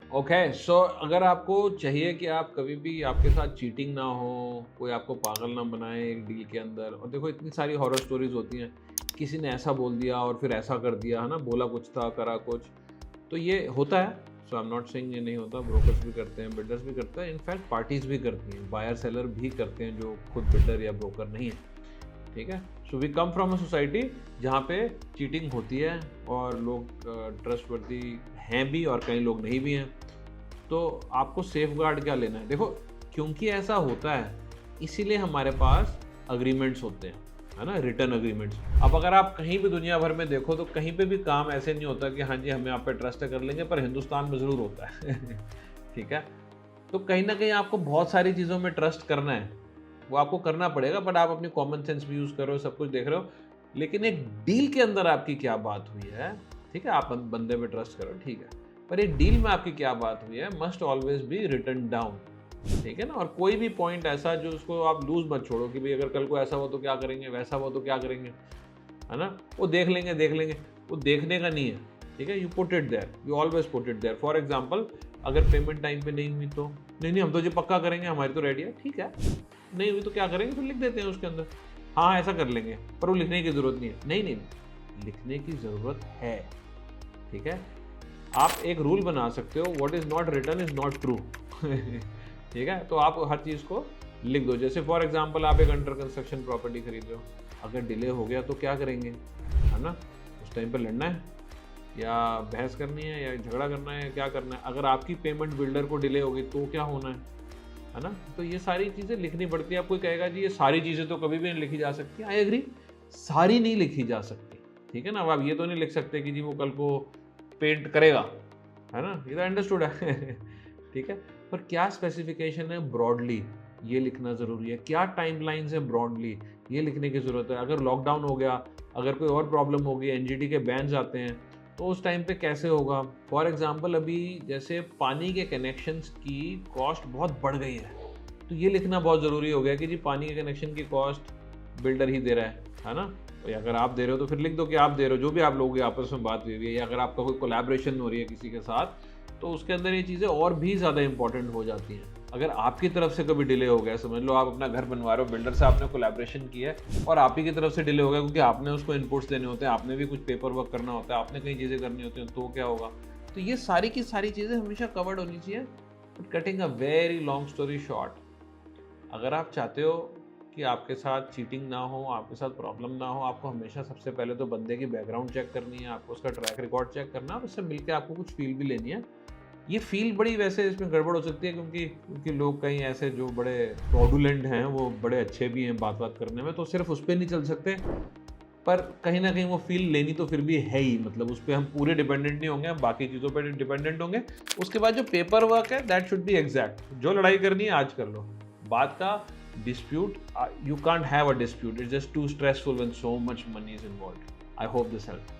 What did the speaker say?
Okay, सो अगर आपको चाहिए कि आप कभी भी आपके साथ चीटिंग ना हो, कोई आपको पागल ना बनाए एक डील के अंदर, और देखो इतनी सारी हॉरर स्टोरीज होती हैं, किसी ने ऐसा बोल दिया और फिर ऐसा कर दिया, है ना, बोला कुछ था करा कुछ, तो ये होता है। सो आई एम नॉट सेइंग ये नहीं होता, ब्रोकर्स भी करते हैं, बिल्डर्स भी करते हैं, इनफैक्ट पार्टीज भी करती हैं, बायर सेलर भी करते हैं जो खुद बिल्डर या ब्रोकर नहीं है। ठीक है। So we come from a society जहाँ पे चीटिंग होती है और लोग ट्रस्टवर्दी हैं भी और कई लोग नहीं भी हैं। तो आपको सेफ गार्ड क्या लेना है, देखो, क्योंकि ऐसा होता है इसीलिए हमारे पास अग्रीमेंट्स होते हैं, है ना, रिटर्न अग्रीमेंट्स। अब अगर आप कहीं भी दुनिया भर में देखो तो कहीं पे भी काम ऐसे नहीं होता कि हाँ जी हमें आप पे ट्रस्ट कर लेंगे, पर हिंदुस्तान में ज़रूर होता है। ठीक है। तो कहीं ना कहीं आपको बहुत सारी चीज़ों में ट्रस्ट करना है, वो आपको करना पड़ेगा, बट आप अपनी कॉमन सेंस भी यूज़ कर रहे हो, सब कुछ देख रहे हो। लेकिन एक डील के अंदर आपकी क्या बात हुई है, ठीक है, आप बंदे पे ट्रस्ट करो, ठीक है, पर एक डील में आपकी क्या बात हुई है must always be written down. ठीक है ना। और कोई भी पॉइंट ऐसा जो उसको आप लूज मत छोड़ो कि भाई अगर कल को ऐसा हो तो क्या करेंगे, वैसा हो तो क्या करेंगे, है ना, वो देख लेंगे देख लेंगे, वो देखने का नहीं है। ठीक है, you put it there, you always put it there. For example, अगर पेमेंट टाइम पे नहीं हुई तो नहीं नहीं हम तो ये पक्का करेंगे, हमारी तो रेडी है, ठीक है, नहीं हुई तो क्या करेंगे, फिर लिख देते हैं उसके अंदर, हाँ ऐसा कर लेंगे, पर वो लिखने की जरूरत नहीं है। नहीं नहीं, लिखने की जरूरत है। ठीक है। आप एक रूल बना सकते हो, what is not written is not true. ठीक है, तो आप हर चीज़ को लिख दो। जैसे फॉर एग्जांपल आप एक अंडर कंस्ट्रक्शन प्रॉपर्टी खरीद रहे हो, अगर डिले हो गया तो क्या करेंगे, है ना, उस टाइम पे लड़ना है या बहस करनी है या झगड़ा करना है, क्या करना है। अगर आपकी पेमेंट बिल्डर को डिले होगी तो क्या होना है ना। तो ये सारी चीज़ें लिखनी पड़ती है। आप कोई कहेगा जी ये सारी चीज़ें तो कभी भी नहीं लिखी जा सकती, आई एग्री, सारी नहीं लिखी जा सकती। ठीक है ना। अब आप ये तो नहीं लिख सकते कि जी वो कल को पेंट करेगा, है ना, ये तो अंडरस्टूड है। ठीक है, पर क्या स्पेसिफिकेशन है ब्रॉडली, ये लिखना ज़रूरी है। क्या टाइमलाइंस है ब्रॉडली, ये लिखने की ज़रूरत है। अगर लॉकडाउन हो गया, अगर कोई और प्रॉब्लम हो गई, एनजीटी के बैन्स आते हैं, तो उस टाइम पे कैसे होगा। फॉर एग्जांपल अभी जैसे पानी के कनेक्शंस की कॉस्ट बहुत बढ़ गई है, तो ये लिखना बहुत ज़रूरी हो गया कि जी पानी के कनेक्शन की कॉस्ट बिल्डर ही दे रहा है ना। तो अगर आप दे रहे हो तो फिर लिख दो कि आप दे रहे हो, जो भी आप लोगों की आपस में बात हुई है, या अगर आपका कोई कोलैबोरेशन हो रही है किसी के साथ, तो उसके अंदर ये चीज़ें और भी ज़्यादा इंपॉर्टेंट हो जाती हैं। अगर आपकी तरफ से कभी डिले हो गया, समझ लो आप अपना घर बनवा रहे हो, बिल्डर से आपने कोलैबोरेशन किया है और आप ही की तरफ से डिले हो गया क्योंकि आपने उसको इनपुट्स देने होते हैं, आपने भी कुछ पेपर वर्क करना होता है, आपने कई चीज़ें करनी होती हैं, तो क्या होगा। तो ये सारी की सारी चीज़ें हमेशा कवर्ड होनी चाहिए। But cutting a very long story short, अगर आप चाहते हो कि आपके साथ चीटिंग ना हो, आपके साथ प्रॉब्लम ना हो, आपको हमेशा सबसे पहले तो बंदे की बैकग्राउंड चेक करनी है, आपको उसका ट्रैक रिकॉर्ड चेक करना है, उससे मिलकर आपको कुछ फील भी लेनी है। ये फील बड़ी वैसे इसमें गड़बड़ हो सकती है क्योंकि लोग कहीं ऐसे जो बड़े फ्रॉडुलेंट हैं वो बड़े अच्छे भी हैं बात करने में, तो सिर्फ उस पर नहीं चल सकते। पर कहीं ना कहीं वो फील लेनी तो फिर भी है ही, मतलब उस पर हम पूरे डिपेंडेंट नहीं होंगे, हम बाकी चीज़ों पर डिपेंडेंट होंगे। उसके बाद जो पेपर वर्क है दैट शुड बी एग्जैक्ट, जो लड़ाई करनी है आज कर लो। बात का dispute, you can't have a dispute, it's just too stressful when so much money is involved. I hope this helped.